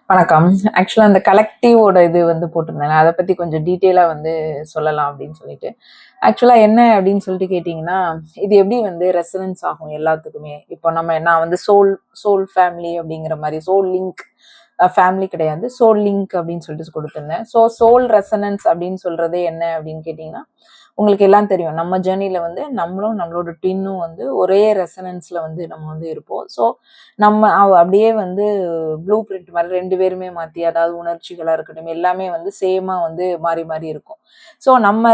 வணக்கம். ஆக்சுவலா அந்த கலெக்டிவோட இது வந்து போட்டிருந்தேன். அத பத்தி கொஞ்சம் டீட்டெயிலா வந்து சொல்லலாம் அப்படின்னு சொல்லிட்டு. ஆக்சுவலா என்ன அப்படின்னு சொல்லிட்டு கேட்டீங்கன்னா, இது எப்படி வந்து ரெசனன்ஸ் ஆகும் எல்லாத்துக்குமே. இப்போ நான் வந்து சோல் சோல் ஃபேமிலி அப்படிங்கிற மாரி சோல் லிங்க் ஃபேமிலி கிடையாது. சோல் லிங்க் அப்படின்னு சொல்லிட்டு குடுத்திருந்தேன். சோல் ரெசனன்ஸ் அப்படின்னு சொல்றதே என்ன அப்படின்னு கேட்டீங்கன்னா, உங்களுக்கு எல்லாம் தெரியும். நம்ம ஜர்னில வந்து நம்மளும் நம்மளோட ட்வின்னும் வந்து ஒரே ரெசனன்ஸ்ல வந்து நம்ம வந்து இருப்போம். நம்ம அப்படியே வந்து ப்ளூ பிரிண்ட் மாரி 2 பேருமே மாத்தி, அதாவது உணர்ச்சிகளா இருக்கட்டும், எல்லாமே வந்து சேமா வந்து மாறி, மாறி இருக்கும். நம்ம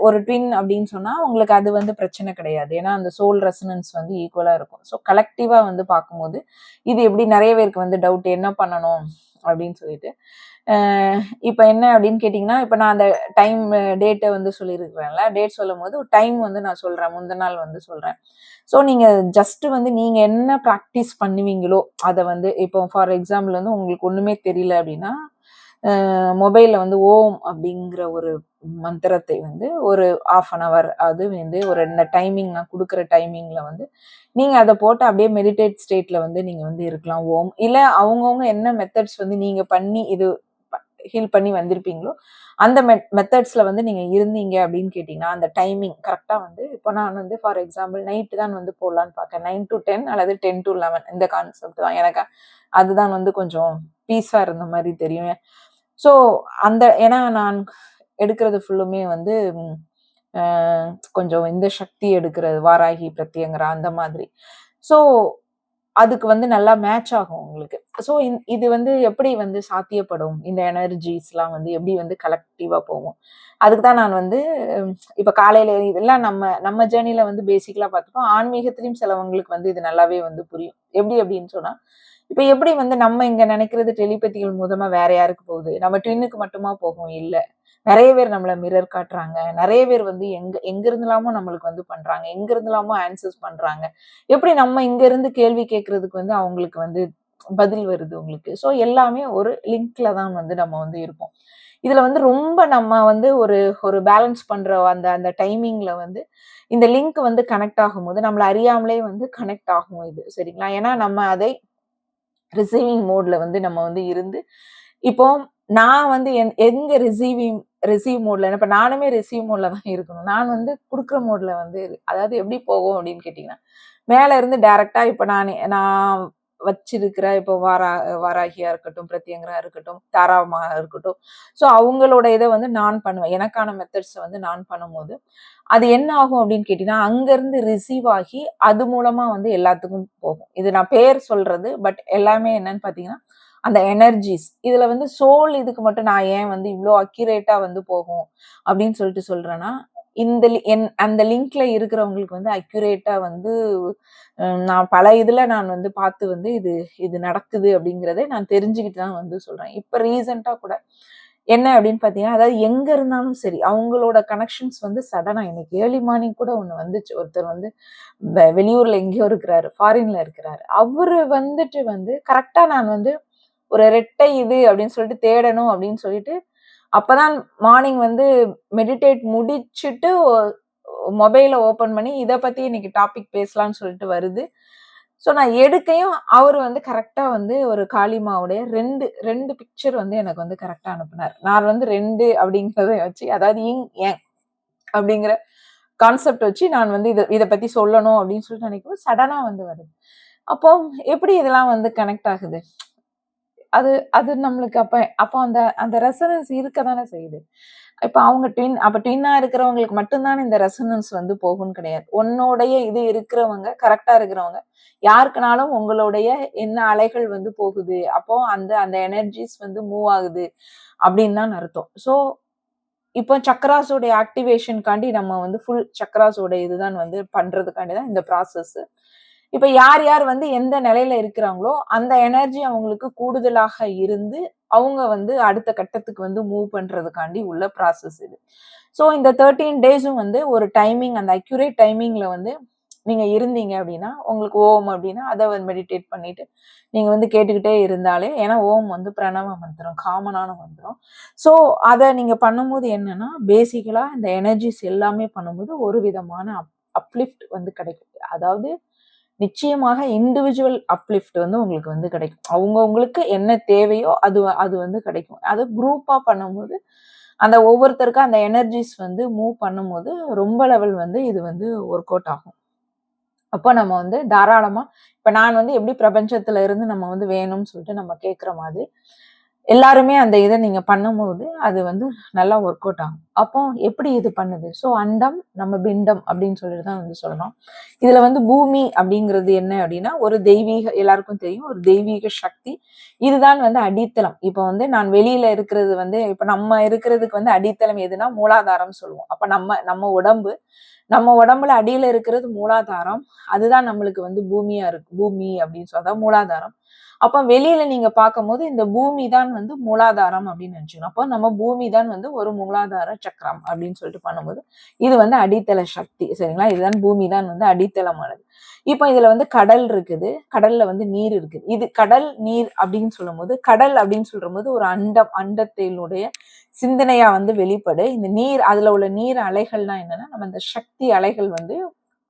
ஒரு ட்வின் அப்படின்னு சொன்னா, உங்களுக்கு அது வந்து பிரச்சனை கிடையாது. ஏன்னா, அந்த சோல் ரெசனன்ஸ் வந்து ஈக்குவலா இருக்கும். கலெக்டிவா வந்து பார்க்கும்போது, இது எப்படி நெறைய பேருக்கு வந்து டவுட் என்ன பண்ணணும்? அப்படின்னு சொல்லிட்டு. அ இப்ப என்ன அப்படின்னு கேட்டீங்கன்னா, இப்ப நான் அந்த டைம் டேட்ட வந்து சொல்லியிருக்கிறேன்ல. டேட் சொல்லும்போது டைம் வந்து நான் சொல்றேன். முந்தின நாள் வந்து சொல்றேன். நீங்க ஜஸ்ட் வந்து நீங்க என்ன பிராக்டிஸ் பண்ணுவீங்களோ, அத வந்து இப்போ ஃபார் எக்ஸாம்பிள் வந்து உங்களுக்கு ஒண்ணுமே தெரியல அப்படின்னா, மொபைல்ல வந்து ஓம் அப்படிங்கிற ஒரு மந்திரத்தை வந்து ஒரு 1/2 அன் ஹவர் அது வந்து ஒரு இந்த டைமிங் நான் குடுக்குற டைமிங்ல வந்து நீங்க அத போட்டு அப்படியே மெடிடேட் ஸ்டேட்ல வந்து நீங்க வந்து இருக்கலாம். ஓம் இல்ல அவங்கவங்க என்ன மெத்தட்ஸ் வந்து நீங்க பண்ணி இது ஹீல் பண்ணி வந்திருப்பீங்களோ, அந்த மெத்தட்ஸ்ல வந்து நீங்க இருந்தீங்க அப்படின்னு கேட்டீங்கன்னா, அந்த டைமிங் கரெக்ட்டா வந்து இப்போ நான் வந்து ஃபார் எக்ஸாம்பிள் நைட் தான் வந்து போடலான்னு பார்க்கேன். 9 to 10 அல்லது 10 to 11 இந்த கான்செப்ட் தான். எனக்கு அதுதான் வந்து கொஞ்சம் பீஸா இருந்த மாரி தெரியும். ஸோ ஏன்னா நான் எடுக்கிறது ஃபுல்லுமே வந்து அ கொஞ்சம் இந்த சக்தி எடுக்கிறது, வாராகி, பிரத்யங்கரா அந்த மாதிரி. ஸோ அதுக்கு வந்து நல்லா மேட்ச் ஆகும் உங்களுக்கு. இது வந்து எப்படி வந்து சாத்தியப்படும்? இந்த எனர்ஜிஸ்லாம் வந்து எப்படி வந்து கலெக்டிவா போகும்? அதுக்கு தான் நான் வந்து இப்ப காலையில இதெல்லாம் நம்ம நம்ம ஜர்னில வந்து பேசிக்கலா பார்த்துப்போம். ஆன்மீகத்திலயும் சிலவங்களுக்கு வந்து இது நல்லாவே வந்து புரியும். எப்படி அப்படின்னு சொன்னா, இப்ப எப்படி வந்து நம்ம இங்க நினைக்கிறது டெலிபதிகள் மூலமா வேற யாருக்கு போகுது? நம்ம ட்வின்னுக்கு மட்டுமா போகும்? இல்ல. நெறைய பேர் நம்மள மிரர் காட்டுறாங்க. நெறைய பேர் வந்து எங்க எங்க இருந்தெல்லாமோ நம்மளுக்கு வந்து பண்றாங்க. எங்க இருந்தெல்லாமோ ஆன்சர்ஸ் பண்றாங்க. எப்படி நம்ம இங்க இருந்து கேள்வி கேட்கறதுக்கு வந்து அவங்களுக்கு வந்து பதில் வருது உங்களுக்கு. எல்லாமே ஒரு லிங்க்ல தான் வந்து நம்ம வந்து இருப்போம். இதுல வந்து ரொம்ப நம்ம வந்து ஒரு ஒரு பேலன்ஸ் பண்ற அந்த அந்த டைமிங்ல வந்து இந்த லிங்க் வந்து கனெக்ட் ஆகும்போது, நம்மள அறியாமலே வந்து கனெக்ட் ஆகும் இது. சரிங்களா? ஏன்னா நம்ம அதை ரிசீவிங் மோட்ல வந்து நம்ம வந்து இருந்து இப்போ நான் வந்து எங்க ரிசீவ் மோட்ல இப்ப நானுமே ரிசீவ் மோட்ல தான் இருக்கணும். நான் வந்து குடுக்குற மோட்ல வந்து அதாவது எப்படி போகும் அப்படின்னு கேட்டீங்கன்னா, மேல இருந்து டைரக்ட்டா இப்ப நான் வச்சிருக்கிற இப்போ வாராகியா இருக்கட்டும், பிரத்யங்கரா இருக்கட்டும், தாராமா இருக்கட்டும். அவங்களோட இத வந்து நான் பண்ணுவேன். எனக்கான மெத்தட்ஸ வந்து நான் பண்ணும்போது, அது என்ன ஆகும் அப்படின்னு கேட்டீங்கன்னா, அங்கருந்து ரிசீவ் ஆகி அது மூலமா வந்து எல்லாத்துக்கும் போகும். இது நான் பேர் சொல்றது. பட் எல்லாமே என்னன்னு பார்த்தீங்கன்னா, அந்த எனர்ஜிஸ். இதுல வந்து இதுக்கு மட்டும் நான் ஏன் வந்து இவ்ளோ அக்யூரேட்டா வந்து போகும் அப்படின்னு சொல்லிட்டு சொல்றேன்னா, அந்த லிங்க்ல இருக்கிறவங்களுக்கு வந்து அக்யூரேட்டா வந்து நான் பல இதுல நான் வந்து பார்த்து வந்து இது இது நடக்குது அப்படிங்கிறத நான் தெரிஞ்சுக்கிட்டு தான் வந்து சொல்றேன். இப்ப ரீசென்ட்டா கூட என்ன அப்படின்னு பார்த்தீங்கன்னா, அதாவது எங்க இருந்தாலும் சரி, அவங்களோட கனெக்ஷன்ஸ் வந்து சடனா இன்னைக்கு ஏர்லி மார்னிங் கூட ஒண்ணு வந்துச்சு. ஒருத்தர் வந்து வெளியூர்ல எங்கேயோ இருக்கிறாரு. ஃபாரின்ல இருக்கிறாரு. அவரு வந்துட்டு வந்து கரெக்ட்டா நான் வந்து ஒரு ரெட்டை இது அப்படின்னு சொல்லிட்டு தேடணும் அப்படின்னு சொல்லிட்டு, அப்பதான் மார்னிங் வந்து மெடிடேட் முடிச்சுட்டு மொபைல ஓப்பன் பண்ணி இத பத்தி இன்னைக்கு டாபிக் பேசலாம்னு சொல்லிட்டு வருது. நான் எடுக்கையும் அவரு வந்து கரெக்ட்டா வந்து ஒரு காளிமாவுடைய 2 பிக்சர் வந்து எனக்கு வந்து கரெக்ட்டா அனுப்புனாரு. நான் வந்து 2 அப்படிங்கிறத வச்சு அதாவது யாங் அப்படிங்கிற கான்செப்ட் வச்சு நான் வந்து இத இத பத்தி சொல்லணும் அப்படின்னு சொல்லிட்டு நினைக்கும்போது சடனா வந்து வருது. அப்போ எப்படி இதெல்லாம் வந்து கனெக்ட் ஆகுது? அது அது நம்மளுக்கு அப்ப அப்போ அந்த அந்த ரெசனன்ஸ் இருக்க தானே செய்யுது. இப்ப அவங்க ட்வின்னா இருக்கிறவங்களுக்கு மட்டும் தானே இந்த ரெசனன்ஸ் வந்து போகும்னு கிடையாது. உன்னோடைய இது இருக்கிறவங்க, கரெக்ட்டா இருக்கிறவங்க, யாருக்குனாலும் உங்களுடைய என்ன அலைகள் வந்து போகுது. அப்போ அந்த அந்த எனர்ஜிஸ் வந்து மூவ் ஆகுது அப்படின்னு தான் அர்த்தம். இப்போ சக்ராஸோட ஆக்டிவேஷன்காண்டி நம்ம வந்து ஃபுல் சக்ராஸோட இதுதான் வந்து பண்றதுக்காண்டி தான் இந்த ப்ராசஸ். இப்ப யார் யார் வந்து எந்த நிலையில இருக்கிறாங்களோ, அந்த எனர்ஜி அவங்களுக்கு கூடுதலாக இருந்து, அவங்க வந்து அடுத்த கட்டத்துக்கு வந்து மூவ் பண்றதுக்காண்டி உள்ள ப்ராசஸ் இது. இந்த 13 டேஸும் வந்து ஒரு டைமிங் அந்த அக்யூரேட் டைமிங்ல வந்து நீங்க இருந்தீங்க அப்படின்னா, உங்களுக்கு ஓம் அப்படின்னா, அத வந்து மெடிடேட் பண்ணிட்டு, நீங்க வந்து கேட்டுக்கிட்டே இருந்தாலே ஏன்னா ஓம் வந்து பிரணவ மந்திரம், காமனான மந்திரம். ஸோ, அத நீங்க பண்ணும்போது என்னன்னா, பேசிக்கலா இந்த எனர்ஜிஸ் எல்லாமே பண்ணும்போது ஒரு விதமான அப்லிஃப்ட் வந்து கிடைக்குது. அதாவது நிச்சயமாக இண்டிவிஜுவல் அப்லிஃப்ட் வந்து உங்களுக்கு வந்து கிடைக்கும். அவங்கவுங்களுக்கு என்ன தேவையோ அது அது வந்து கிடைக்கும். அது குரூப்பா பண்ணும்போது அந்த ஒவ்வொருத்தருக்கும் அந்த எனர்ஜிஸ் வந்து மூவ் பண்ணும்போது ரொம்ப லெவல் வந்து இது வந்து ஒர்க் அவுட் ஆகும். அப்போ நம்ம வந்து தாராளமா இப்ப நான் வந்து எப்படி பிரபஞ்சத்துல இருந்து நம்ம வந்து வேணும்னு சொல்லிட்டு நம்ம கேட்கிற மாதிரி எல்லாருமே அந்த இதை நீங்க பண்ணும்போது அது வந்து நல்லா ஒர்க் அவுட் ஆகும். அப்போ எப்படி இது பண்ணுது? ஸோ அண்டம் நம்ம பிண்டம் அப்படின்னு சொல்லிட்டு தான் வந்து சொல்லணும். இதுல வந்து பூமி அப்படிங்கிறது என்ன அப்படின்னா ஒரு தெய்வீக, எல்லாருக்கும் தெரியும், ஒரு தெய்வீக சக்தி. இதுதான் வந்து அடித்தளம். இப்போ வந்து நான் வெளியில இருக்கிறது வந்து இப்ப நம்ம இருக்கிறதுக்கு வந்து அடித்தளம் எதுனா மூலாதாரம் சொல்லுவோம். அப்ப நம்ம நம்ம உடம்பு, நம்ம உடம்புல அடியில இருக்கிறது மூலாதாரம். அதுதான் நம்மளுக்கு வந்து பூமியா இருக்கு, பூமி அப்படின்னு சொல்றதா மூலாதாரம். அப்ப வெளியில நீங்க பார்க்கும்போது இந்த பூமி தான் வந்து மூலாதாரம் அப்படின்னு நினைச்சுக்கணும். அப்போ நம்ம பூமி தான் வந்து ஒரு மூலாதார சக்கரம் அப்படின்னு சொல்லிட்டு பண்ணும்போது இது வந்து அடித்தள சக்தி, சரிங்களா? இதுதான் பூமி தான் வந்து அடித்தளமானது. இப்போ இதுல வந்து கடல் இருக்குது, கடல்ல வந்து நீர் இருக்குது. இது கடல் நீர் அப்படின்னு சொல்லும்போது, கடல் அப்படின்னு சொல்லும்போது ஒரு அண்டம், அண்டத்தினுடைய சிந்தனையா வந்து வெளிப்படு. இந்த நீர், அதுல உள்ள நீர் அலைகள்னா என்னன்னா நம்ம இந்த சக்தி அலைகள் வந்து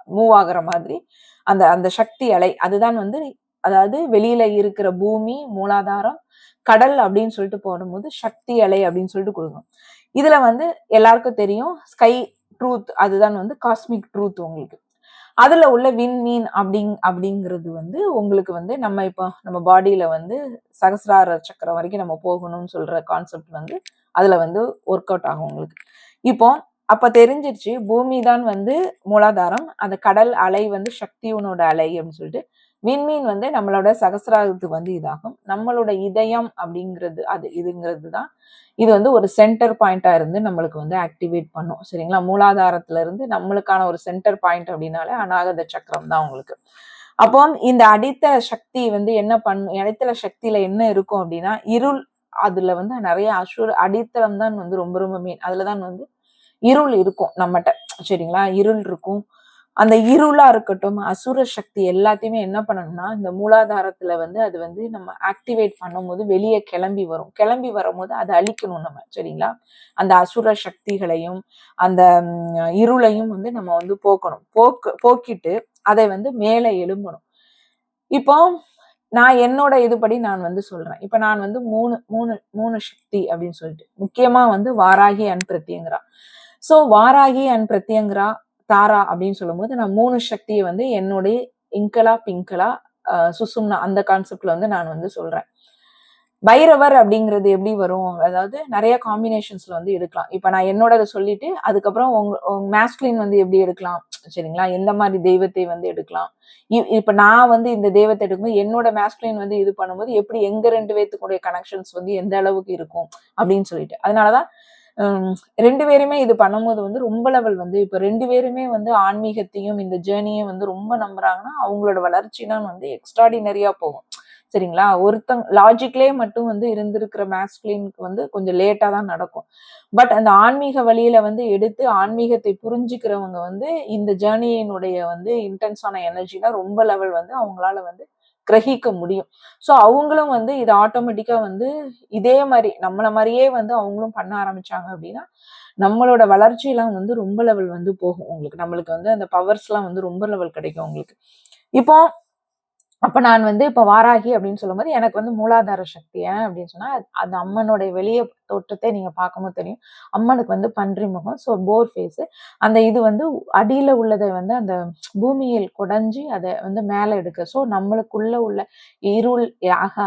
மூவ் ஆகுற மாதிரி அந்த அந்த சக்தி அலை அதுதான் வந்து, அதாவது வெளியில இருக்கிற பூமி மூலாதாரம், கடல் அப்படின்னு சொல்லிட்டு போடும்போது சக்தி அலை அப்படின்னு சொல்லிட்டு கொடுக்கணும். இதுல வந்து எல்லாருக்கும் தெரியும் ஸ்கை ட்ரூத், அதுதான் வந்து காஸ்மிக் ட்ரூத் உங்களுக்கு. அதுல உள்ள விண்மீன் அப்படிங்கிறது வந்து உங்களுக்கு வந்து நம்ம இப்போ நம்ம பாடியில வந்து சகசிரார சக்கரம் வரைக்கும் நம்ம போகணும்னு சொல்ற கான்செப்ட் வந்து அதுல வந்து ஒர்க் அவுட் ஆகும் உங்களுக்கு. இப்போ அப்ப தெரிஞ்சிருச்சு பூமி தான் வந்து மூலாதாரம், அந்த கடல் அலை வந்து சக்தியோட அலை அப்படின்னு சொல்லிட்டு, விண்மீன் வந்து நம்மளோட சகசிராரத்துக்கு வந்து இதாகும். நம்மளோட இதயம் அப்படிங்கிறது அது இதுங்கிறது தான் இது வந்து ஒரு சென்டர் பாயிண்டா இருந்து நம்மளுக்கு வந்து ஆக்டிவேட் பண்ணும், சரிங்களா? மூலாதாரத்துல இருந்து நம்மளுக்கான ஒரு சென்டர் பாயிண்ட் அப்படின்னாலே அநாகத சக்கரம் தான் உங்களுக்கு. அப்போ இந்த அடித்தள சக்தி வந்து என்ன பண்ணும், அடித்தள சக்தியில என்ன இருக்கும் அப்படின்னா இருள். அதுல வந்து நிறைய அடித்தளம் தான் வந்து ரொம்ப ரொம்ப மெயின். அதுலதான் வந்து இருள் இருக்கும் நம்மகிட்ட, சரிங்களா? இருள் இருக்கும். அந்த இருளா இருக்கட்டும், அசுர சக்தி எல்லாத்தையுமே என்ன பண்ணணும்னா இந்த மூலாதாரத்துல வந்து அது வந்து நம்ம ஆக்டிவேட் பண்ணும்போது வெளியே கிளம்பி வரும். கிளம்பி வரும்போது அதை அழிக்கணும் நம்ம, சரிங்களா? அந்த அசுர சக்திகளையும் அந்த இருளையும் வந்து நம்ம வந்து போக்கணும். போக்கிட்டு அதை வந்து மேலே எழும்பணும். இப்போ நான் என்னோட இதுபடி நான் வந்து சொல்றேன். இப்ப நான் வந்து மூணு மூணு மூணு சக்தி அப்படின்னு சொல்லிட்டு முக்கியமா வந்து Varahi and Pratyangira. So Varahi and Pratyangira, Tara அப்படின்னு சொல்லும்போது நான் மூணு சக்தியை வந்து என்னுடைய இங்கலா பிங்கலா சுசும்னா அந்த கான்செப்ட்ல வந்து நான் வந்து சொல்றேன். பைரவர் அப்படிங்கிறது எப்படி வரும், அதாவது நிறைய காம்பினேஷன்ஸ்ல வந்து எடுக்கலாம். இப்ப நான் என்னோட சொல்லிட்டு அதுக்கப்புறம் உங்க மேஸ்குலின் வந்து எப்படி எடுக்கலாம், சரிங்களா? எந்த மாதிரி தெய்வத்தை வந்து எடுக்கலாம். இப்ப நான் வந்து இந்த தெய்வத்தை எடுக்கும்போது என்னோட மேஸ்குலின் வந்து இது பண்ணும்போது எப்படி எங்க ரெண்டு பேத்துக்குடைய கனெக்ஷன்ஸ் வந்து எந்த அளவுக்கு இருக்கும் அப்படின்னு சொல்லிட்டு, அதனாலதான் ரெண்டு பேருமே இது பண்ணும்போது வந்து ரொம்ப லெவல் வந்து இப்ப ரெண்டு பேருமே வந்து ஆன்மீகத்தையும் இந்த ஜேர்னியும் வந்து ரொம்ப நம்புறாங்கன்னா அவங்களோட வளர்ச்சினா வந்து எக்ஸ்ட்ராடினரியா போகும், சரிங்களா? ஒருத்தங்க லாஜிக்லயே மட்டும் வந்து இருந்திருக்கிற மேஸ்குலினுக்கு வந்து கொஞ்சம் லேட்டா தான் நடக்கும். பட் அந்த ஆன்மீக வழியில வந்து எடுத்து ஆன்மீகத்தை புரிஞ்சுக்கிறவங்க வந்து இந்த ஜேர்னியினுடைய வந்து இன்டென்ஸான எனர்ஜினா ரொம்ப லெவல் வந்து அவங்களால வந்து கிரகிக்க முடியும். ஸோ அவங்களும் வந்து இது ஆட்டோமேட்டிக்கா வந்து இதே மாதிரி நம்மள மாதிரியே வந்து அவங்களும் பண்ண ஆரம்பிச்சாங்க அப்படின்னா நம்மளோட வளர்ச்சி எல்லாம் வந்து ரொம்ப லெவல் வந்து போகும் உங்களுக்கு. நம்மளுக்கு வந்து அந்த பவர்ஸ் எல்லாம் வந்து ரொம்ப லெவல் கிடைக்கும் உங்களுக்கு. இப்போ அப்ப நான் வந்து இப்ப வாராகி அப்படின்னு சொல்லும்போது எனக்கு வந்து மூலாதார சக்தி. ஏன் அப்படின்னு சொன்னா அந்த அம்மனுடைய வெளிய தோற்றத்தை நீங்க பார்க்கும்போது தெரியும். அம்மனுக்கு வந்து பன்றி முகம், ஸோ போர் ஃபேஸ். அந்த இது வந்து அடியில உள்ளதை வந்து அந்த பூமியில் குடைஞ்சி அதை வந்து மேல எடுக்க, ஸோ நம்மளுக்குள்ள உள்ள இருள்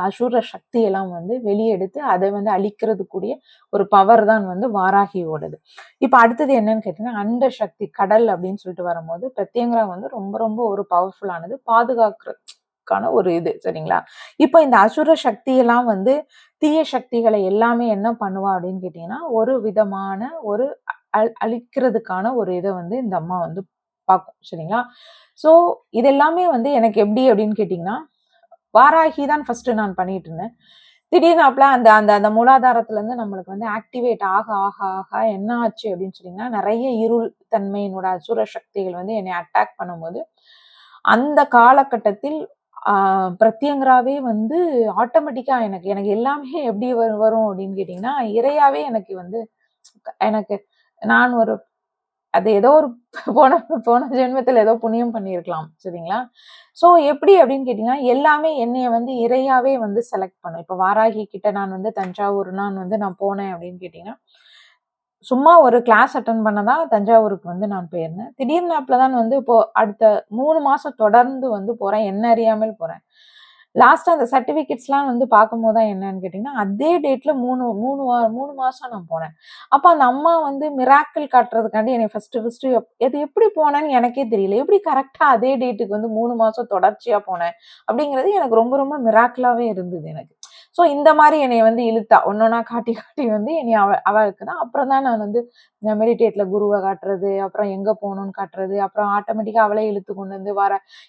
அசுர சக்தி எல்லாம் வந்து வெளியெடுத்து அதை வந்து அழிக்கிறதுக்குரிய ஒரு பவர் தான் வந்து வாராகியோடது. இப்ப அடுத்தது என்னன்னு கேட்டீங்கன்னா அண்ட சக்தி, கடல் அப்படின்னு சொல்லிட்டு வரும்போது பிரத்யங்கரா வந்து ரொம்ப ரொம்ப ஒரு பவர்ஃபுல்லானது, பாதுகாக்கிற ஒரு இது, சரிங்களா? இப்ப இந்த அசுர சக்தி எல்லாம் வந்து தீய சக்திகளை எல்லாமே என்ன பண்ணுவா அப்படின்னு கேட்டீங்கன்னா ஒரு விதமான ஒரு அழிக்கிறதுக்கான ஒரு இதை வந்து இந்த அம்மா வந்து பார்க்கும், சரிங்களா? சோ இது எல்லாமே வந்து எனக்கு எப்படி அப்படின்னு கேட்டீங்கன்னா வாராகி தான் ஃபர்ஸ்ட் நான் பண்ணிட்டு இருந்தேன். திடீர்னு அப்பல அந்த அந்த அந்த மூலாதாரத்துல இருந்து நம்மளுக்கு வந்து ஆக்டிவேட் ஆக ஆக ஆக என்ன ஆச்சு அப்படின்னு சொன்னீங்கன்னா நிறைய இருள் தன்மையினோட அசுர சக்திகள் வந்து என்னை அட்டாக் பண்ணும்போது அந்த காலகட்டத்தில் பிரத்யங்கராவே வந்து ஆட்டோமேட்டிக்கா எனக்கு எனக்கு எல்லாமே எப்படி வரும் அப்படின்னு கேட்டீங்கன்னா இறையாவே எனக்கு வந்து எனக்கு நான் ஒரு அது ஏதோ ஒரு போன போன ஜென்மத்துல ஏதோ புண்ணியம் பண்ணியிருக்கலாம். சரிங்களா? ஸோ எப்படி அப்படின்னு கேட்டீங்கன்னா, எல்லாமே என்னைய வந்து இறையாவே வந்து செலக்ட் பண்ணும். இப்ப வாராகி கிட்ட நான் வந்து தஞ்சாவூர் நான் போனேன் அப்படின்னு கேட்டீங்கன்னா, சும்மா ஒரு கிளாஸ் அட்டெண்ட் பண்ண தான் தஞ்சாவூருக்கு வந்து நான் போயிருந்தேன். திடீர்னு தான் வந்து இப்போ அடுத்த 3 மாசம் தொடர்ந்து வந்து போறேன். என்ன அறியாமல் போறேன். லாஸ்ட்டா அந்த சர்டிஃபிகேட்ஸ்லாம் வந்து பார்க்கும்போது தான் என்னன்னு கேட்டீங்கன்னா, அதே டேட்ல 3 மாசம் நான் போனேன். அப்ப அந்த அம்மா வந்து மிராக்கிள் காட்டுறதுக்காண்டி என்னைய ஃபர்ஸ்ட்டு இது எப்படி போனேன்னு எனக்கே தெரியல. எப்படி கரெக்ட்டா அதே டேட்டுக்கு வந்து 3 மாசம் தொடர்ச்சியா போனேன்? அப்படிங்கிறது எனக்கு ரொம்ப ரொம்ப மிராக்கிளாவே இருந்தது எனக்கு. ஸோ இந்த மாரி என்னைய வந்து இழுத்தா. ஒன்னொன்னா காட்டி காட்டி வந்து என்னைய அவளுக்கு தான் அப்புறம் தான் நான் வந்து இந்த மெடிடேட்ல குருவ காட்டுறது, அப்புறம் எங்க போணும்னு காட்டுறது, அப்புறம் ஆட்டோமேட்டிக்கா அவளே இழுத்து கொண்டு வந்து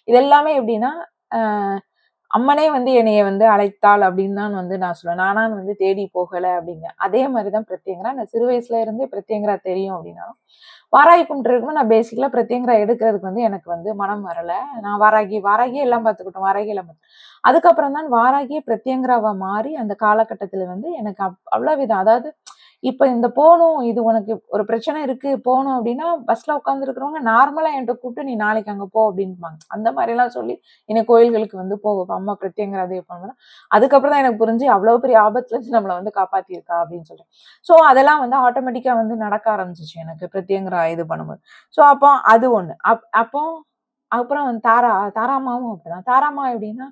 இது எல்லாமே எப்படின்னா, அ அம்மனே வந்து என்னைய வந்து அழைத்தாள் அப்படின்னு தான் வந்து நான் சொல்லுவேன். நானா வந்து தேடி போகல அப்படிங்க. அதே மாரி தான் பிரத்யங்கரா. நான் சிறு வயசுல இருந்தே பிரத்யங்கரா தெரியும் அப்படின்னாலும், வாராகி கும்பிட்டுருக்கும்போது நான் பேசிக்கலா பிரத்யங்கரா எடுக்கிறதுக்கு வந்து எனக்கு வந்து மனம் வரல. நான் வாராகியே எல்லாம் பார்த்துக்கிட்டோம். வாராகி எல்லாம் அதுக்கப்புறம் தான் வாராகியே பிரத்யங்கராவா மாறி அந்த காலகட்டத்தில வந்து எனக்கு அவ்வளவிதம் அதாவது இப்ப இந்த போணும், இது உனக்கு ஒரு பிரச்சனை இருக்கு, போணும் அப்டின்னா, பஸ்ல உட்கார்ந்துருக்கிறவங்க நார்மலா என்ட்ட கூப்ட்டு, "நீ நாளைக்கு அங்க போ" அப்டின்பாங்க. அந்த மாரிலாம் சொல்லி என்ன கோயில்களுக்கு வந்து அம்மா பிரத்யங்கரா இது பண்ணும்போது, அதுக்கப்புறம் தான் எனக்கு புரிஞ்சு, அவ்ளோ பெரிய ஆபத்துலருந்து நம்மள வந்து காப்பாத்தியிருக்கா அப்டின்னு சொல்லிட்டு. ஸோ, அதெல்லாம் வந்து ஆட்டோமேட்டிக்கா வந்து நடக்க ஆரம்பிச்சுச்சு எனக்கு பிரத்யங்கரா இது பண்ணும்போது. ஸோ, அப்போ அது ஒண்ணு. அப்போ அப்புறம் வந்து தாராமாவும் அப்படிதான். தாராமா எப்படின்னா,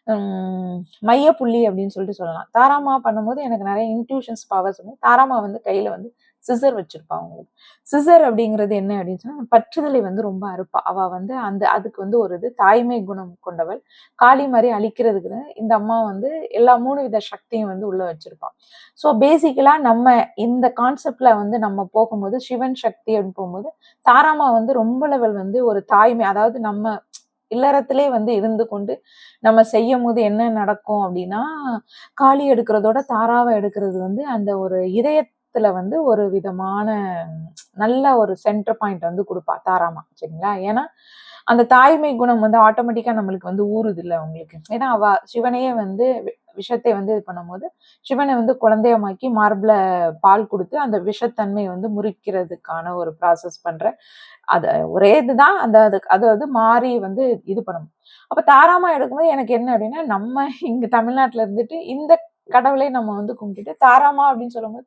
ம் மையப்புள்ளி அப்படின்னு சொல்லிட்டு சொல்லலாம். தாராமா பண்ணும்போது எனக்கு நெறைய இன்ட்யூஷன்ஸ் பவர்ஸ் வந்து தாராமா வந்து கையில வந்து சிசர் வச்சிருப்பா அவங்களுக்கு. சிசர் அப்படிங்கிறது என்ன அப்படின்னு சொன்னா, பற்றுதலை வந்து ரொம்ப அறுப்பா. அவ வந்து அதுக்கு வந்து ஒரு தாய்மை குணம் கொண்டவள். காளி மாரி அழிக்கிறதுக்குன்னு இந்த அம்மா வந்து எல்லா 3 வித சக்தியும் வந்து உள்ள வச்சிருப்பா. ஸோ பேசிக்கலா நம்ம இந்த கான்செப்ட்ல வந்து நம்ம போகும்போது, சிவன் சக்தி அப்படின்னு போகும்போது, தாராமா வந்து ரொம்ப லெவல் வந்து ஒரு தாய்மை அதாவது நம்ம இல்லறத்திலே வந்து இருந்து கொண்டு நம்ம செய்யும்போது என்ன நடக்கும் அப்படின்னா, காளி எடுக்கிறதோட தாராவ எடுக்கிறது வந்து அந்த ஒரு இதயத்துல வந்து ஒரு விதமான நல்ல ஒரு சென்டர் பாயிண்ட் வந்து குடுப்பா தாராமா. சரிங்களா? ஏன்னா, அந்த தாய்மை குணம் வந்து ஆட்டோமேட்டிக்கா நம்மளுக்கு வந்து ஊறுதுல்ல உங்களுக்கு. ஏன்னா, அவ சிவனையே வந்து விஷத்தை வந்து இது பண்ணும்போது, சிவன வந்து குழந்தையமாக்கி மார்புல பால் குடுத்து, அந்த விஷத்தன்மைய வந்து முறிக்கிறதுக்கான ஒரு ப்ராசஸ் பண்ற அது ஒரே இதுதான். அது வந்து மாறி வந்து இது பண்ணணும். அப்ப தாராமா எடுக்கும்போது எனக்கு என்ன அப்டின்னா, நம்ம இங்க தமிழ்நாட்டுல இருந்துட்டு இந்த கடவுளை நம்ம வந்து கும்பிட்டுட்டு, தாராமா அப்டின்னு சொல்லும்போது,